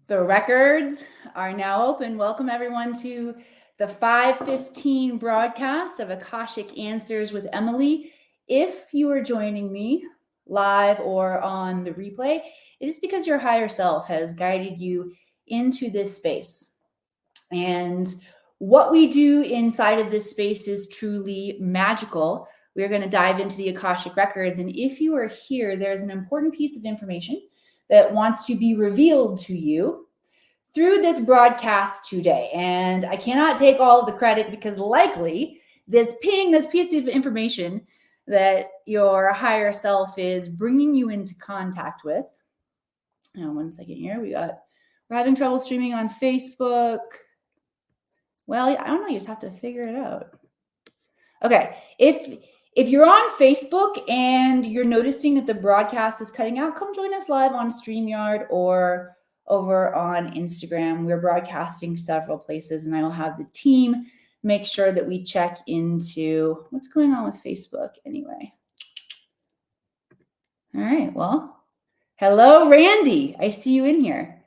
The records are now open. Welcome everyone to the 5:15 broadcast of Akashic Answers with Emily. If you are joining me live or on the replay, it is because your higher self has guided you into this space. And what we do inside of this space is truly magical. We're going to dive into the Akashic Records. And if you are here, there's an important piece of information that wants to be revealed to you through this broadcast today. And I cannot take all of the credit because likely this piece of information that your higher self is bringing you into contact with. Now, 1 second here. We're having trouble streaming on Facebook. Well, I don't know. You just have to figure it out. Okay. If you're on Facebook and you're noticing that the broadcast is cutting out, come join us live on StreamYard or over on Instagram. We're broadcasting several places, and I will have the team make sure that we check into what's going on with Facebook anyway. All right. Well, hello, Randy. I see you in here.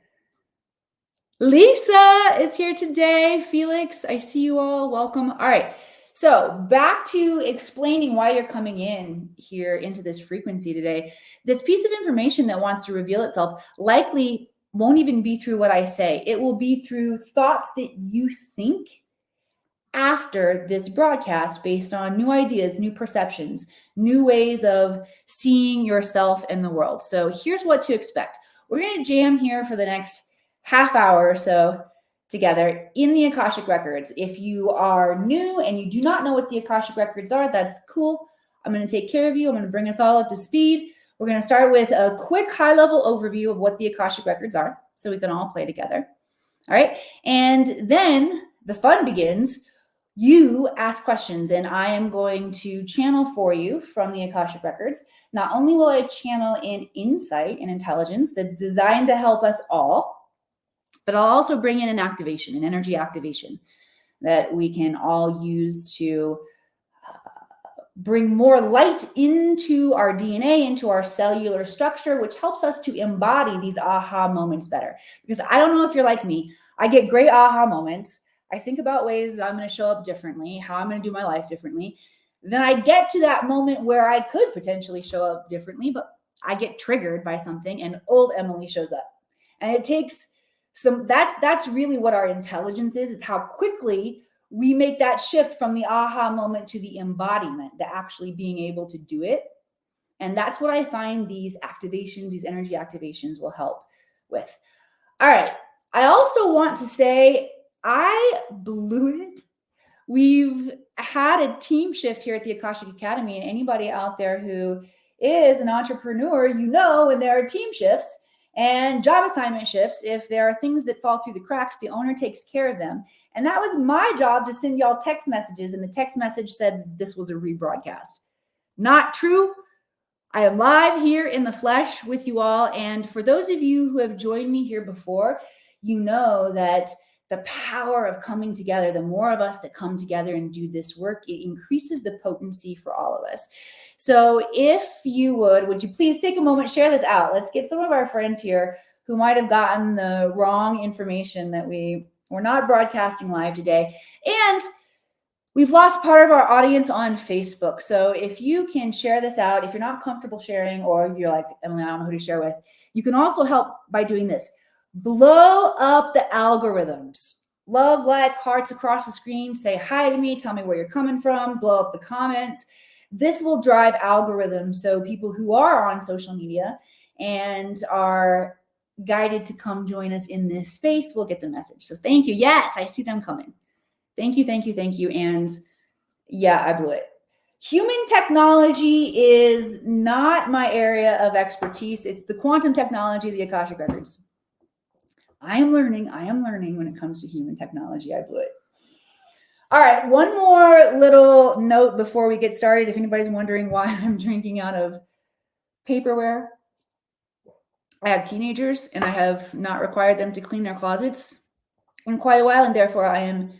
Lisa is here today. Felix, I see you all. Welcome. All right. So back to explaining why you're coming in here into this frequency today. This piece of information that wants to reveal itself likely won't even be through what I say. It will be through thoughts that you think after this broadcast based on new ideas, new perceptions, new ways of seeing yourself and the world. So here's what to expect. We're going to jam here for the next half hour or so together in the Akashic Records. If you are new and you do not know what the Akashic Records are, that's cool. I'm going to take care of you. I'm going to bring us all up to speed. We're going to start with a quick high-level overview of what the Akashic Records are so we can all play together. All right. And then the fun begins. You ask questions, and I am going to channel for you from the Akashic Records. Not only will I channel in insight and intelligence that's designed to help us all, but I'll also bring in an activation, an energy activation that we can all use to bring more light into our DNA, into our cellular structure, which helps us to embody these aha moments better. Because I don't know if you're like me, I get great aha moments. I think about ways that I'm going to show up differently, how I'm going to do my life differently. Then I get to that moment where I could potentially show up differently, but I get triggered by something and old Emily shows up. And it takes that's really what our intelligence is. It's how quickly we make that shift from the aha moment to the embodiment, the actually being able to do it. And that's what I find these activations, these energy activations will help with. All right. I also want to say I blew it. We've had a team shift here at the Akashic Academy, and anybody out there who is an entrepreneur, you know, when there are team shifts and job assignment shifts, if there are things that fall through the cracks, the owner takes care of them. And that was my job to send y'all text messages. And the text message said this was a rebroadcast. Not true. I am live here in the flesh with you all. And for those of you who have joined me here before, you know that the power of coming together, the more of us that come together and do this work, it increases the potency for all of us. So if you would you please take a moment, share this out. Let's get some of our friends here who might have gotten the wrong information that we're not broadcasting live today. And we've lost part of our audience on Facebook. So if you can share this out, if you're not comfortable sharing, or you're like, Emily, I don't know who to share with, you can also help by doing this. Blow up the algorithms. Love, like, hearts across the screen. Say hi to me. Tell me where you're coming from. Blow up the comments. This will drive algorithms. So people who are on social media and are guided to come join us in this space will get the message. So thank you. Yes, I see them coming. Thank you, thank you, thank you. And yeah, I blew it. Human technology is not my area of expertise. It's the quantum technology, the Akashic Records. I am learning when it comes to human technology. I blew it. All right, one more little note before we get started. If anybody's wondering why I'm drinking out of paperware, I have teenagers and I have not required them to clean their closets in quite a while, and therefore I am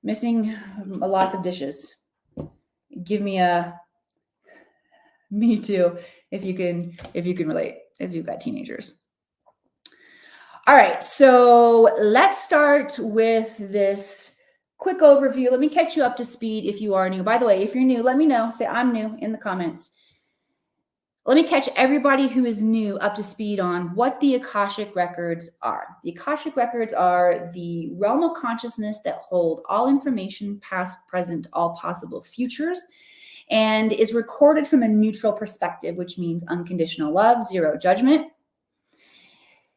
missing lots of dishes. Give me me too, if you can relate, if you've got teenagers. All right, so let's start with this quick overview. Let me catch you up to speed if you are new. By the way, if you're new, let me know. Say I'm new in the comments. Let me catch everybody who is new up to speed on what the Akashic Records are. The Akashic Records are the realm of consciousness that hold all information, past, present, all possible futures, and is recorded from a neutral perspective, which means unconditional love, zero judgment.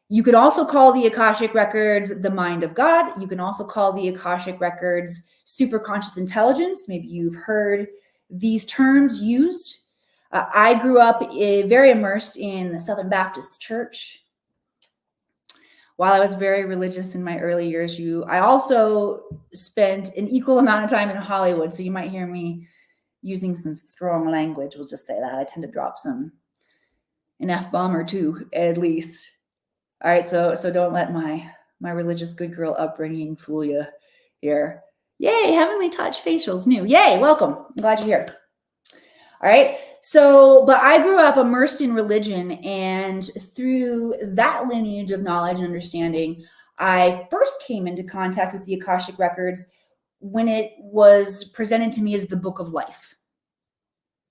You could also call the Akashic Records the mind of God. You can also call the Akashic Records superconscious intelligence. Maybe you've heard these terms used. I grew up very immersed in the Southern Baptist Church. While I was very religious in my early years, I also spent an equal amount of time in Hollywood. So you might hear me using some strong language. We'll just say that. I tend to drop an F-bomb or two at least. All right, so don't let my religious good girl upbringing fool you here. Yay, Heavenly Touch facials new. Yay, welcome. I'm glad you're here. All right, but I grew up immersed in religion, and through that lineage of knowledge and understanding, I first came into contact with the Akashic Records when it was presented to me as the Book of Life.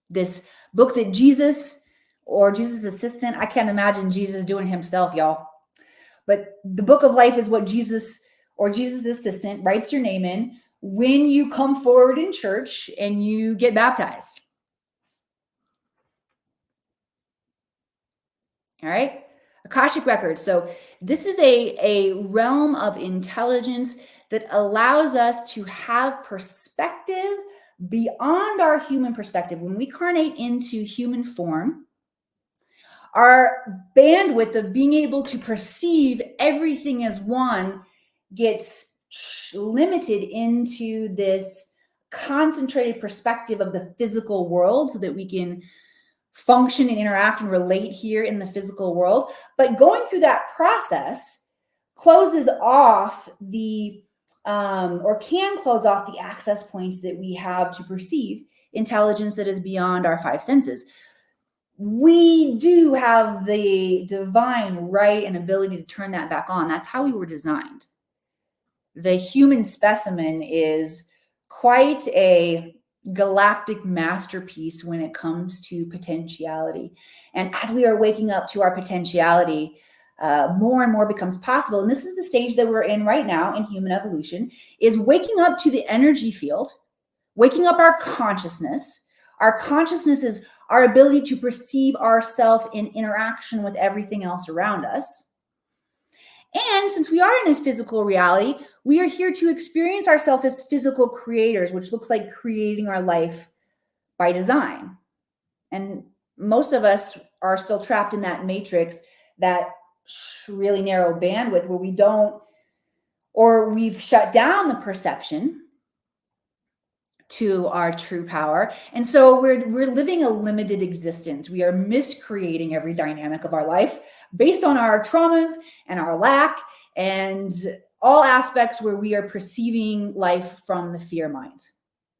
This book that Jesus or Jesus' assistant, I can't imagine Jesus doing himself, y'all. But the Book of Life is what Jesus or Jesus' assistant writes your name in when you come forward in church and you get baptized. All right, Akashic Records. So this is a realm of intelligence that allows us to have perspective beyond our human perspective. When we incarnate into human form, our bandwidth of being able to perceive everything as one gets limited into this concentrated perspective of the physical world so that we can function and interact and relate here in the physical world. But going through that process closes off or can close off the access points that we have to perceive intelligence that is beyond our five senses. We do have the divine right and ability to turn that back on. That's how we were designed. The human specimen is quite a galactic masterpiece when it comes to potentiality. And as we are waking up to our potentiality, more and more becomes possible. And this is the stage that we're in right now in human evolution, is waking up to the energy field, waking up our consciousness. Our consciousness is our ability to perceive ourselves in interaction with everything else around us. And since we are in a physical reality, we are here to experience ourselves as physical creators, which looks like creating our life by design. And most of us are still trapped in that matrix, that really narrow bandwidth where we don't, or we've shut down the perception to our true power. And so we're living a limited existence. We are miscreating every dynamic of our life based on our traumas and our lack and all aspects where we are perceiving life from the fear mind.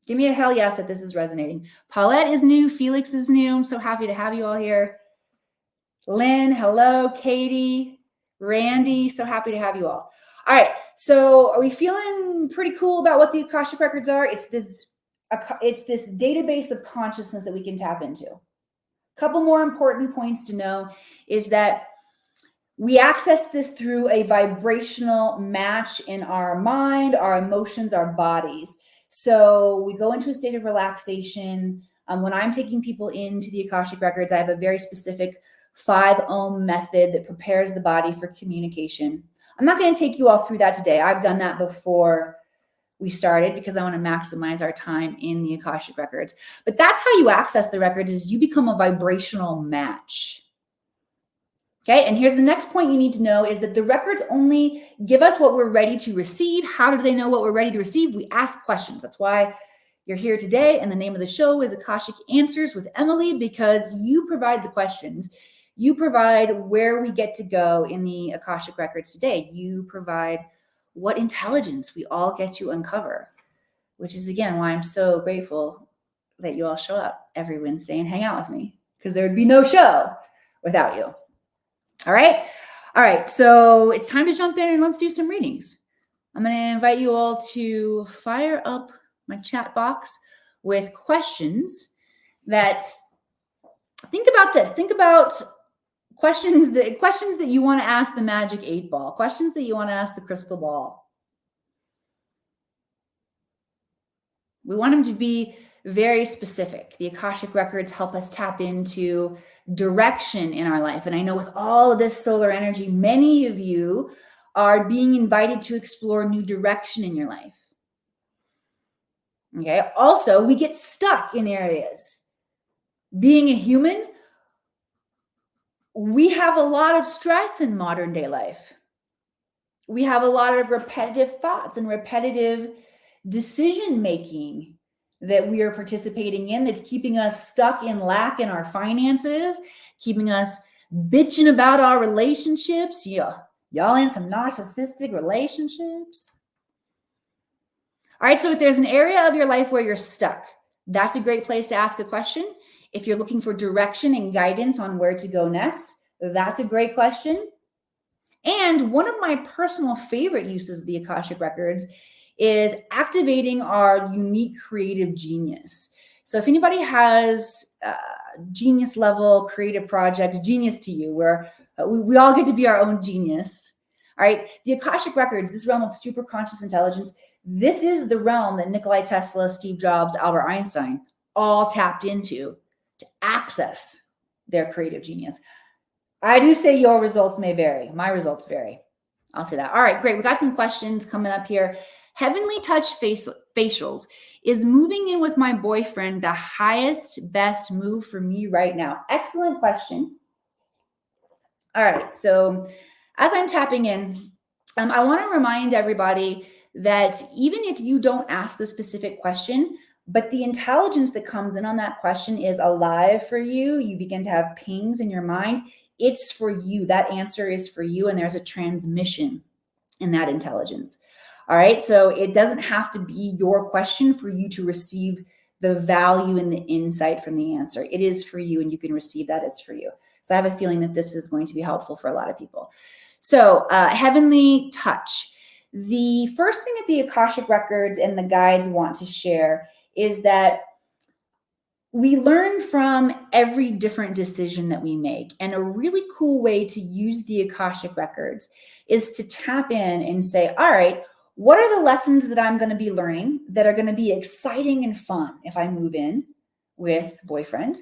Give me a hell yes if this is resonating. Paulette is new. Felix is new. I'm so happy to have you all here. Lynn, hello. Katie, Randy, so happy to have you all. All right, so are we feeling pretty cool about what the Akashic Records are? It's this database of consciousness that we can tap into. A couple more important points to know is that we access this through a vibrational match in our mind, our emotions, our bodies. So we go into a state of relaxation. When I'm taking people into the Akashic Records, I have a very specific 5-ohm method that prepares the body for communication. I'm not going to take you all through that today. I've done that before we started because I want to maximize our time in the Akashic Records. But that's how you access the records, is you become a vibrational match. Okay, and here's the next point you need to know is that the records only give us what we're ready to receive. How do they know what we're ready to receive? We ask questions. That's why you're here today. And the name of the show is Akashic Answers with Emily, because you provide the questions. You provide where we get to go in the Akashic Records today. You provide what intelligence we all get to uncover, which is, again, why I'm so grateful that you all show up every Wednesday and hang out with me, because there would be no show without you. All right. All right, so it's time to jump in and let's do some readings. I'm going to invite you all to fire up my chat box with questions that, think about this. Think about questions that you want to ask the magic 8-ball, questions that you want to ask the crystal ball. We want them to be very specific. The Akashic records help us tap into direction in our life. And I know with all of this solar energy, many of you are being invited to explore new direction in your life. Okay. Also, we get stuck in areas. Being a human, we have a lot of stress in modern day life. We have a lot of repetitive thoughts and repetitive decision making that we are participating in that's keeping us stuck in lack in our finances, keeping us bitching about our relationships. Yeah, y'all in some narcissistic relationships. All right, so if there's an area of your life where you're stuck, that's a great place to ask a question. If you're looking for direction and guidance on where to go next, that's a great question. And one of my personal favorite uses of the Akashic records is activating our unique creative genius. So if anybody has genius level creative projects, genius to you, where we all get to be our own genius. All right, the Akashic records, this realm of super conscious intelligence, this is the realm that Nikola Tesla, Steve Jobs, Albert Einstein all tapped into to access their creative genius. I do say your results may vary. My results vary. I'll say that. All right, great. We got some questions coming up here. Heavenly Touch Facials. Is moving in with my boyfriend the highest, best move for me right now? Excellent question. All right, so as I'm tapping in, I want to remind everybody that even if you don't ask the specific question, but the intelligence that comes in on that question is alive for you, you begin to have pings in your mind, it's for you. That answer is for you, and there's a transmission in that intelligence. All right, so it doesn't have to be your question for you to receive the value and the insight from the answer. It is for you, and you can receive that as for you. So I have a feeling that this is going to be helpful for a lot of people. So Heavenly Touch. The first thing that the Akashic records and the guides want to share is that we learn from every different decision that we make. And a really cool way to use the Akashic records is to tap in and say, all right, what are the lessons that I'm going to be learning that are going to be exciting and fun if I move in with boyfriend?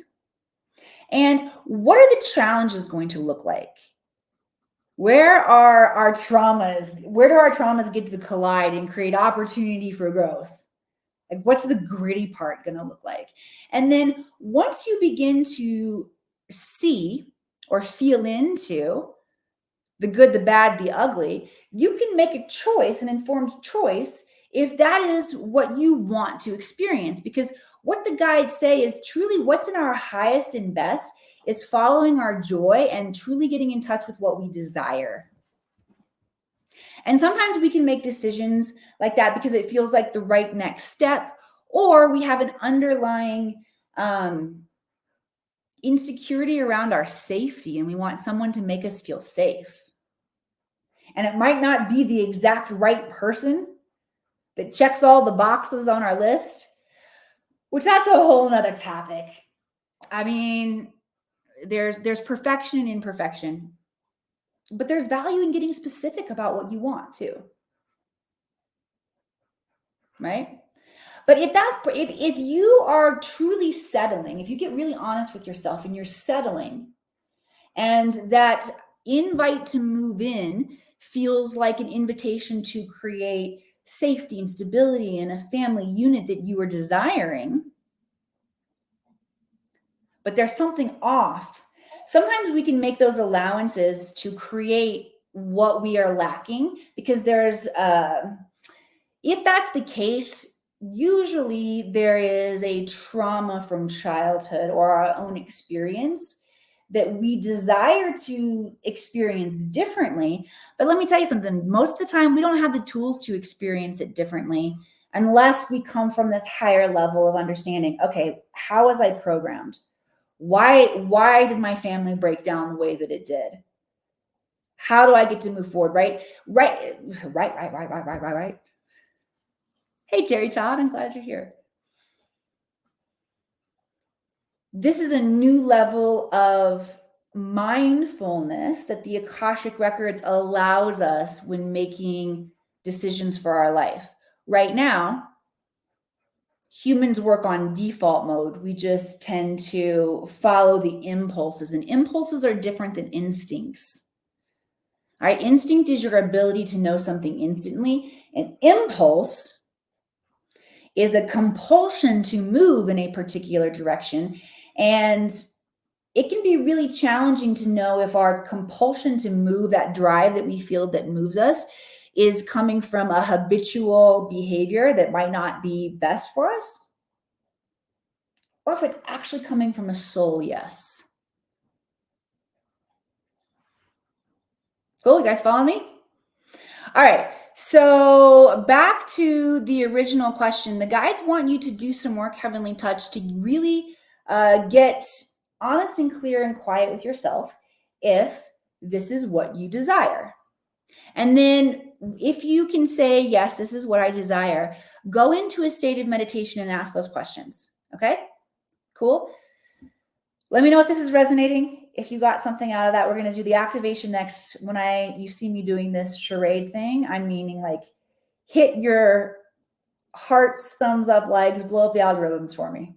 And what are the challenges going to look like? Where are our traumas? Where do our traumas get to collide and create opportunity for growth? Like, what's the gritty part going to look like? And then once you begin to see or feel into the good, the bad, the ugly, you can make a choice, an informed choice, if that is what you want to experience. Because what the guides say is truly what's in our highest and best is following our joy and truly getting in touch with what we desire. And sometimes we can make decisions like that because it feels like the right next step, or we have an underlying insecurity around our safety and we want someone to make us feel safe. And it might not be the exact right person that checks all the boxes on our list, which that's a whole nother topic. I mean, there's perfection and imperfection, but there's value in getting specific about what you want too. Right? But if you are truly settling, if you get really honest with yourself and you're settling, and that invite to move in feels like an invitation to create safety and stability in a family unit that you are desiring, but there's something off. Sometimes we can make those allowances to create what we are lacking because there's, if that's the case, usually there is a trauma from childhood or our own experience that we desire to experience differently. But let me tell you something, most of the time we don't have the tools to experience it differently unless we come from this higher level of understanding. Okay, how was I programmed? Why did my family break down the way that it did? How do I get to move forward? Right. Hey, Terry Todd, I'm glad you're here. This is a new level of mindfulness that the Akashic Records allows us when making decisions for our life. Right now, humans work on default mode. We just tend to follow the impulses, and impulses are different than instincts. All right, instinct is your ability to know something instantly. An impulse is a compulsion to move in a particular direction. And it can be really challenging to know if our compulsion to move, that drive that we feel that moves us, is coming from a habitual behavior that might not be best for us, or if it's actually coming from a soul yes. Cool, you guys follow me? All right, so back to the original question. The guides want you to do some work, Heavenly Touch, to really get honest and clear and quiet with yourself if this is what you desire. And then if you can say, yes, this is what I desire, go into a state of meditation and ask those questions. Okay, cool. Let me know if this is resonating. If you got something out of that, we're going to do the activation next. When you see me doing this charade thing, I'm meaning like hit your hearts, thumbs up, likes, blow up the algorithms for me.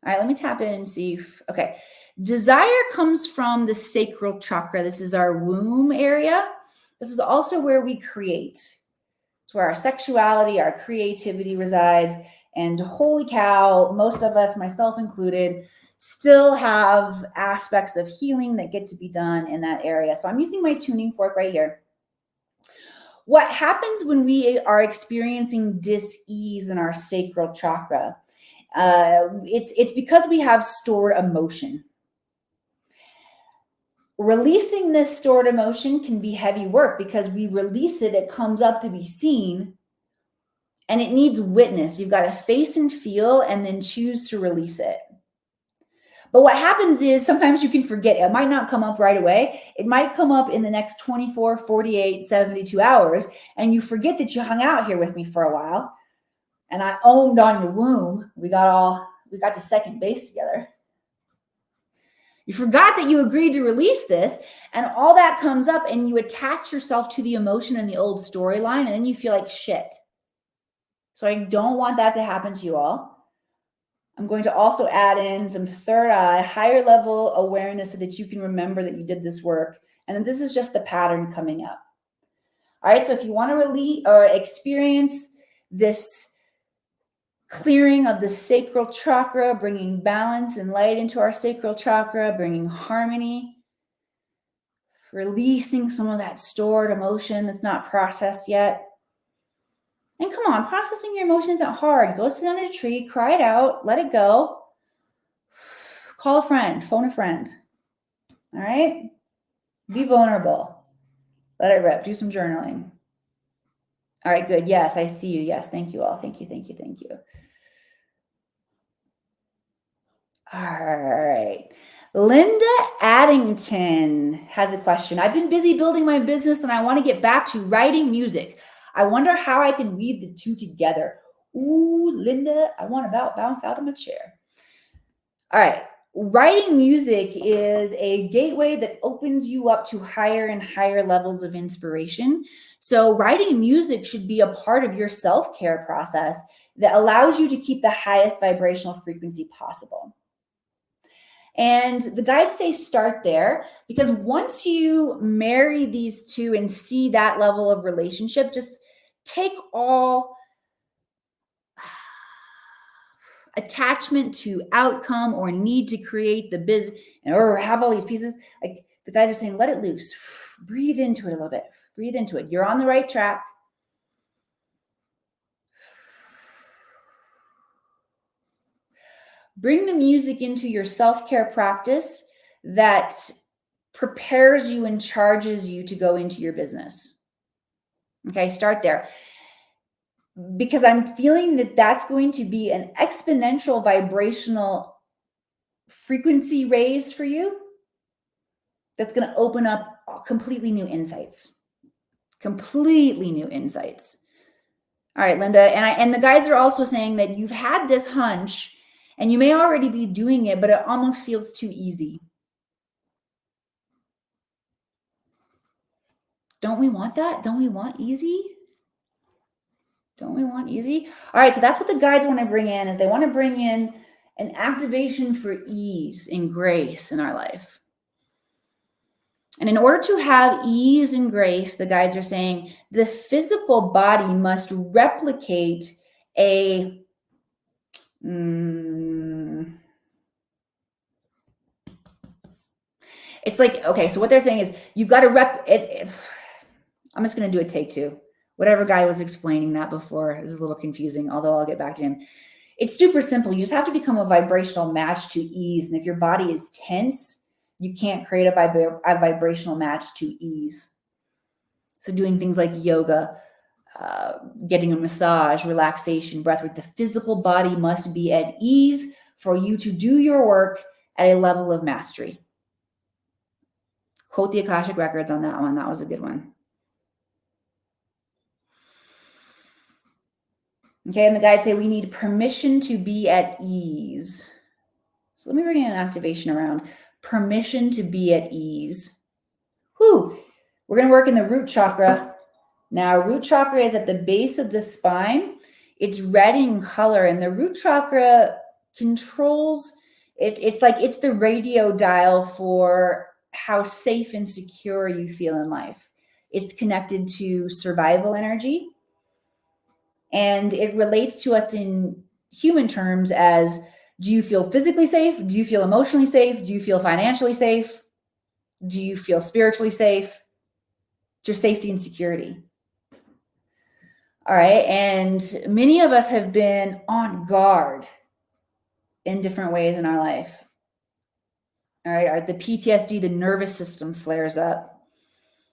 All right, let me tap in and see. Okay. Desire comes from the sacral chakra. This is our womb area. This is also where we create. It's where our sexuality, our creativity resides. And holy cow, most of us, myself included, still have aspects of healing that get to be done in that area. So I'm using my tuning fork right here. What happens when we are experiencing dis-ease in our sacral chakra? It's because we have stored emotion. Releasing this stored emotion can be heavy work because we release it, it comes up to be seen, and it needs witness. You've got to face and feel and then choose to release it. But what happens is sometimes you can forget. It might not come up right away. It might come up in the next 24, 48, 72 hours, and you forget that you hung out here with me for a while, and I owned on your womb. We got to second base together. You forgot that you agreed to release this, and all that comes up, and you attach yourself to the emotion and the old storyline, and then you feel like shit. So I don't want that to happen to you all. I'm going to also add in some third eye, higher level awareness so that you can remember that you did this work. And then this is just the pattern coming up. All right, so if you want to release or experience this clearing of the sacral chakra, bringing balance and light into our sacral chakra, bringing harmony, releasing some of that stored emotion that's not processed yet. And come on, processing your emotion isn't hard. Go sit under a tree, cry it out, let it go. Call a friend, phone a friend. All right? Be vulnerable. Let it rip. Do some journaling. All right, good. Yes, I see you. Yes, thank you all. Thank you, thank you, thank you. All right. Linda Addington has a question. I've been busy building my business and I want to get back to writing music. I wonder how I can weave the two together. Ooh, Linda, I want to bounce out of my chair. All right. Writing music is a gateway that opens you up to higher and higher levels of inspiration. So writing music should be a part of your self-care process that allows you to keep the highest vibrational frequency possible. And the guides say start there, because once you marry these two and see that level of relationship, just take all attachment to outcome or need to create the business or have all these pieces. Like the guys are saying, let it loose. Breathe into it a little bit. Breathe into it. You're on the right track. Bring the music into your self-care practice that prepares you and charges you to go into your business. Okay, start there. Because I'm feeling that that's going to be an exponential vibrational frequency raise for you. That's going to open up completely new insights. Completely new insights. All right, Linda, and the guides are also saying that you've had this hunch and you may already be doing it, but it almost feels too easy. Don't we want that? Don't we want easy? Don't we want easy? All right, so that's what the guides want to bring in, is they want to bring in an activation for ease and grace in our life. And in order to have ease and grace, the guides are saying the physical body must replicate a it's like, okay, so what they're saying is you've got to I'm just going to do a take two. Whatever guy was explaining that before is a little confusing, although I'll get back to him. It's super simple. You just have to become a vibrational match to ease. And if your body is tense, you can't create a vibrational match to ease. So doing things like yoga, getting a massage, relaxation, breath work, the physical body must be at ease for you to do your work at a level of mastery. Quote the Akashic Records on that one. That was a good one. Okay, and the guides say we need permission to be at ease. So let me bring in an activation around permission to be at ease. We're going to work in the root chakra. Now, root chakra is at the base of the spine. It's red in color, and the root chakra controls it. It's like it's the radio dial for how safe and secure you feel in life. It's connected to survival energy. And it relates to us in human terms as, do you feel physically safe? Do you feel emotionally safe? Do you feel financially safe? Do you feel spiritually safe? It's your safety and security. All right. And many of us have been on guard in different ways in our life. All right. The PTSD, the nervous system flares up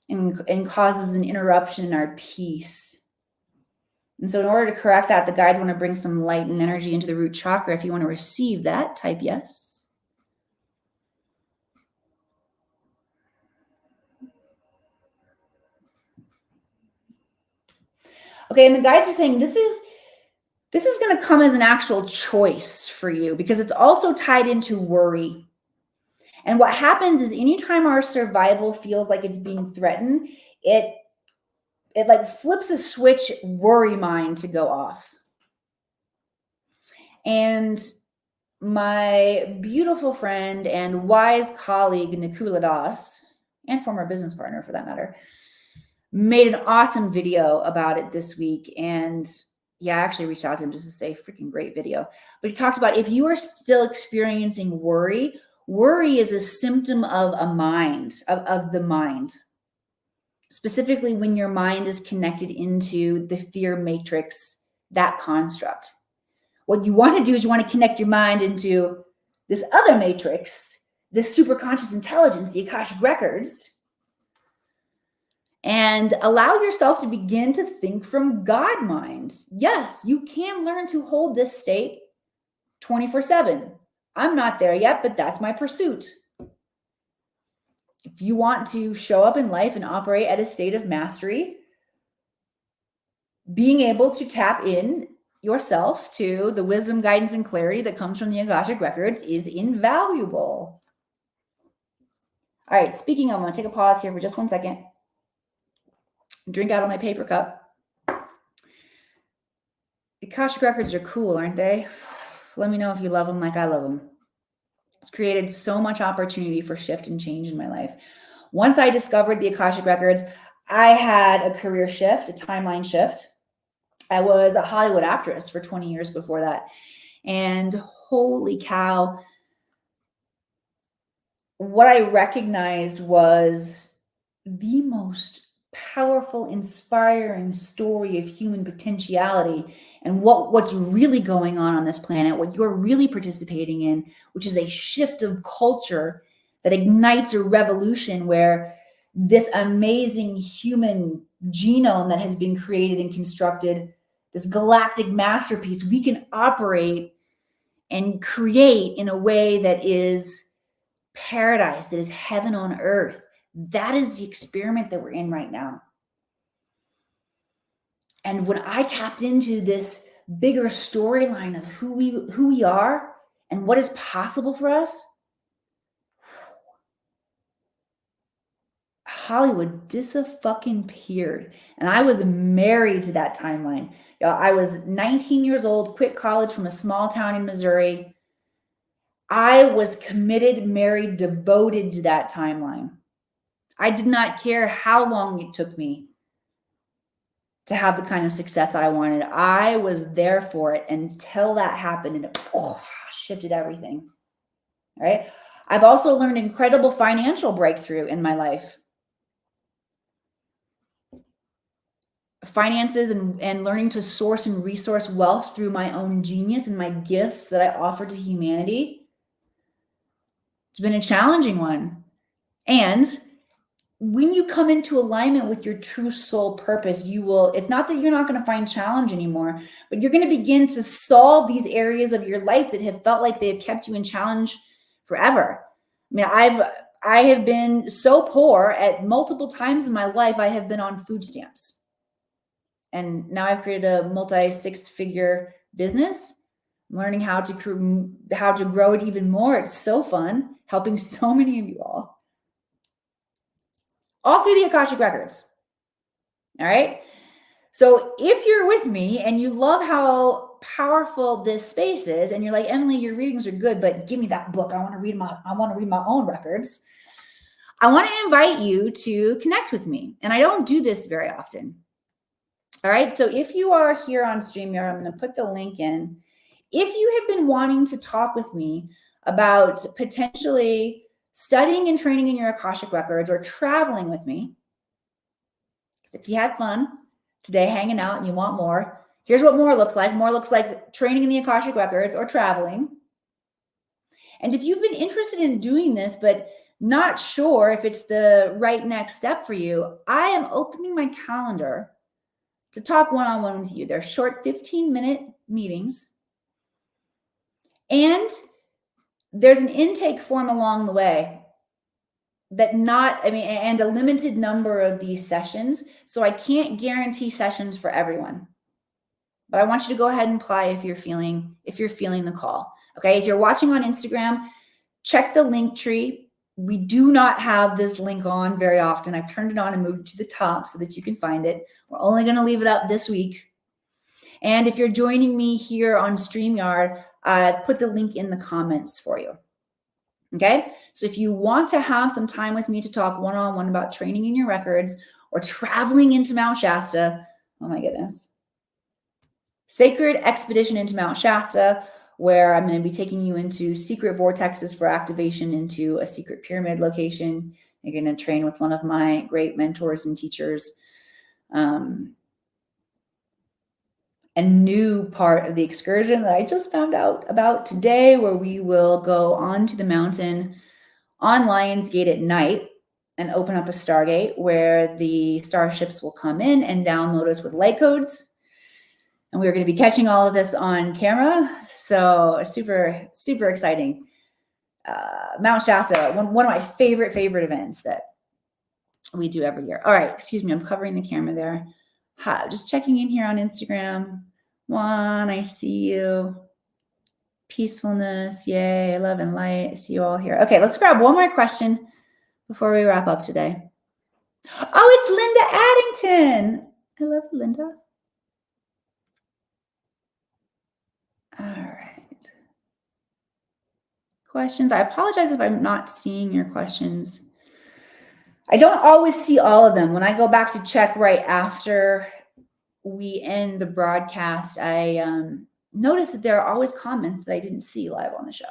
and causes an interruption in our peace. And so in order to correct that, the guides want to bring some light and energy into the root chakra. If you want to receive that, type yes. Okay, and the guides are saying this is going to come as an actual choice for you because it's also tied into worry. And what happens is anytime our survival feels like it's being threatened, it like flips a switch, worry mind to go off. And my beautiful friend and wise colleague, Nikula Das, and former business partner for that matter, made an awesome video about it this week. And yeah, I actually reached out to him just to say, freaking great video. But he talked about if you are still experiencing worry is a symptom of a mind, of the mind. Specifically when your mind is connected into the fear matrix, that construct. What you want to do is you want to connect your mind into this other matrix, this superconscious intelligence, the Akashic Records, and allow yourself to begin to think from God mind. Yes, you can learn to hold this state 24/7. I'm not there yet, but that's my pursuit. If you want to show up in life and operate at a state of mastery, being able to tap in yourself to the wisdom, guidance, and clarity that comes from the Akashic Records is invaluable. All right, speaking of, I'm going to take a pause here for just 1 second. Drink out of my paper cup. The Akashic Records are cool, aren't they? Let me know if you love them like I love them. It's created so much opportunity for shift and change in my life. Once I discovered the Akashic Records, I had a career shift, a timeline shift. I was a Hollywood actress for 20 years before that. And holy cow, what I recognized was the most powerful, inspiring story of human potentiality and what's really going on this planet, what you're really participating in, which is a shift of culture that ignites a revolution where this amazing human genome that has been created and constructed, this galactic masterpiece, we can operate and create in a way that is paradise, that is heaven on earth. That is the experiment that we're in right now. And when I tapped into this bigger storyline of who we are and what is possible for us, Hollywood disappeared. And I was married to that timeline. I was 19 years old, quit college from a small town in Missouri. I was committed, married, devoted to that timeline. I did not care how long it took me to have the kind of success I wanted. I was there for it until that happened, and it shifted everything. All right. I've also learned incredible financial breakthrough in my life. Finances and learning to source and resource wealth through my own genius and my gifts that I offer to humanity. It's been a challenging one. And when you come into alignment with your true soul purpose, it's not that you're not going to find challenge anymore, but you're going to begin to solve these areas of your life that have felt like they've kept you in challenge forever. I mean, I have been so poor at multiple times in my life. I have been on food stamps. And now I've created a multi-six-figure business. I'm learning how to grow it even more. It's so fun, helping so many of you all through the Akashic Records. All right. So if you're with me and you love how powerful this space is, and you're like, Emily, your readings are good, but give me that book. I want to read my own records. I want to invite you to connect with me. And I don't do this very often. All right. So if you are here on StreamYard, I'm going to put the link in. If you have been wanting to talk with me about potentially studying and training in your Akashic Records or traveling with me, because if you had fun today hanging out and you want more, here's what more looks like. More looks like training in the Akashic Records or traveling. And if you've been interested in doing this, but not sure if it's the right next step for you, I am opening my calendar to talk one-on-one with you. They're short 15-minute meetings. And there's an intake form along the way and a limited number of these sessions. So I can't guarantee sessions for everyone. But I want you to go ahead and apply if you're feeling the call. Okay. If you're watching on Instagram, check the link tree. We do not have this link on very often. I've turned it on and moved it to the top so that you can find it. We're only going to leave it up this week. And if you're joining me here on StreamYard, I've put the link in the comments for you. Okay. So if you want to have some time with me to talk one-on-one about training in your records or traveling into Mount Shasta, oh my goodness, Sacred Expedition into Mount Shasta, where I'm going to be taking you into secret vortexes for activation into a secret pyramid location. You're going to train with one of my great mentors and teachers. A new part of the excursion that I just found out about today, where we will go onto the mountain on Lion's Gate at night and open up a Stargate where the starships will come in and download us with light codes. And we're going to be catching all of this on camera. So super, super exciting. Mount Shasta, one of my favorite events that we do every year. All right, excuse me, I'm covering the camera there. Hi, just checking in here on Instagram. Juan, I see you. Peacefulness, yay, love and light. I see you all here. Okay, let's grab one more question before we wrap up today. Oh, it's Linda Addington. I love Linda. All right. Questions. I apologize if I'm not seeing your questions. I don't always see all of them. When I go back to check right after we end the broadcast, I notice that there are always comments that I didn't see live on the show.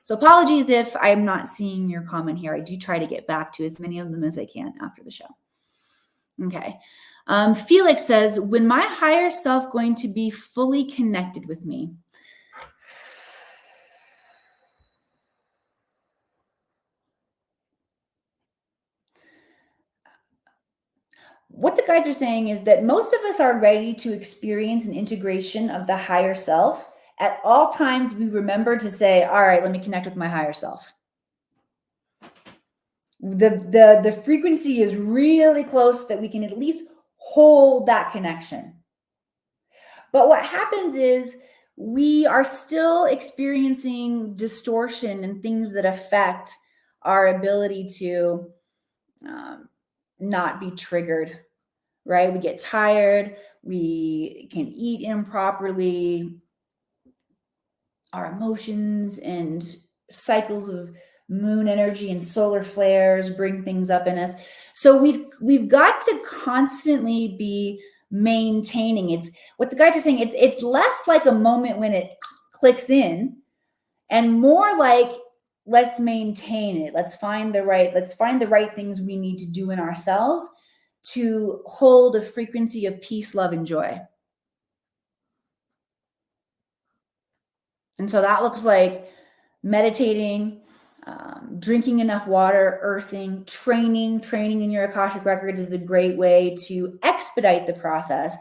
So apologies if I'm not seeing your comment here. I do try to get back to as many of them as I can after the show. Okay. Felix says, when my higher self going to be fully connected with me? What the guides are saying is that most of us are ready to experience an integration of the higher self. At all times, we remember to say, all right, let me connect with my higher self. The frequency is really close that we can at least hold that connection. But what happens is we are still experiencing distortion and things that affect our ability to not be triggered, right? We get tired, we can eat improperly, our emotions and cycles of moon energy and solar flares bring things up in us. So we've got to constantly be maintaining. It's what the guys are saying. It's less like a moment when it clicks in, and more like let's maintain it. Let's find the right things we need to do in ourselves to hold a frequency of peace, love, and joy. And so that looks like meditating, drinking enough water, earthing, training in your Akashic records is a great way to expedite the process.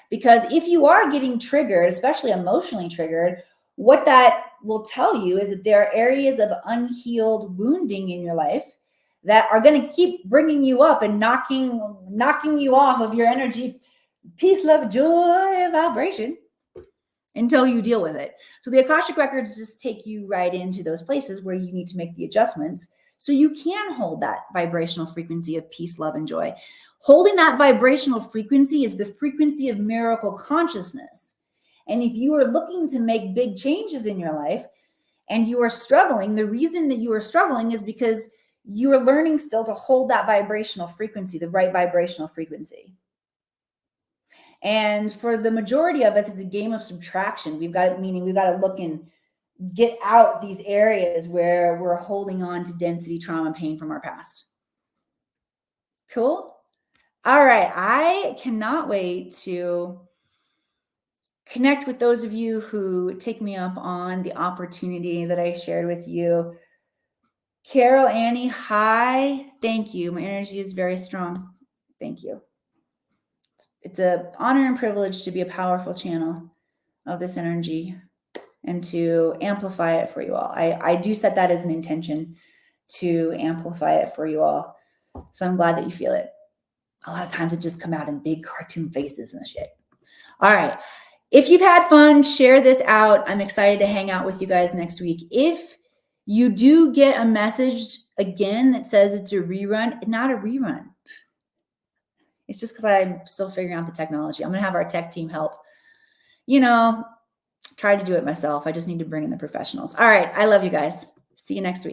Because if you are getting triggered, especially emotionally triggered, what that will tell you is that there are areas of unhealed wounding in your life that are going to keep bringing you up and knocking you off of your energy, peace, love, joy vibration until you deal with it. So the Akashic records just take you right into those places where you need to make the adjustments so you can hold that vibrational frequency of peace, love, and joy. Holding that vibrational frequency is the frequency of miracle consciousness. And if you are looking to make big changes in your life and you are struggling, the reason that you are struggling is because you are learning still to hold that vibrational frequency, the right vibrational frequency. And for the majority of us, it's a game of subtraction. We've got to look and get out these areas where we're holding on to density, trauma, pain from our past. Cool. All right. I cannot wait to connect with those of you who take me up on the opportunity that I shared with you. Carol, Annie, hi. Thank you. My energy is very strong. Thank you. It's an honor and privilege to be a powerful channel of this energy and to amplify it for you all. I do set that as an intention to amplify it for you all. So I'm glad that you feel it. A lot of times it just come out in big cartoon faces and shit. All right. If you've had fun, share this out. I'm excited to hang out with you guys next week. If you do get a message again that says it's a rerun, not a rerun. It's just because I'm still figuring out the technology. I'm going to have our tech team help. Try to do it myself. I just need to bring in the professionals. All right. I love you guys. See you next week.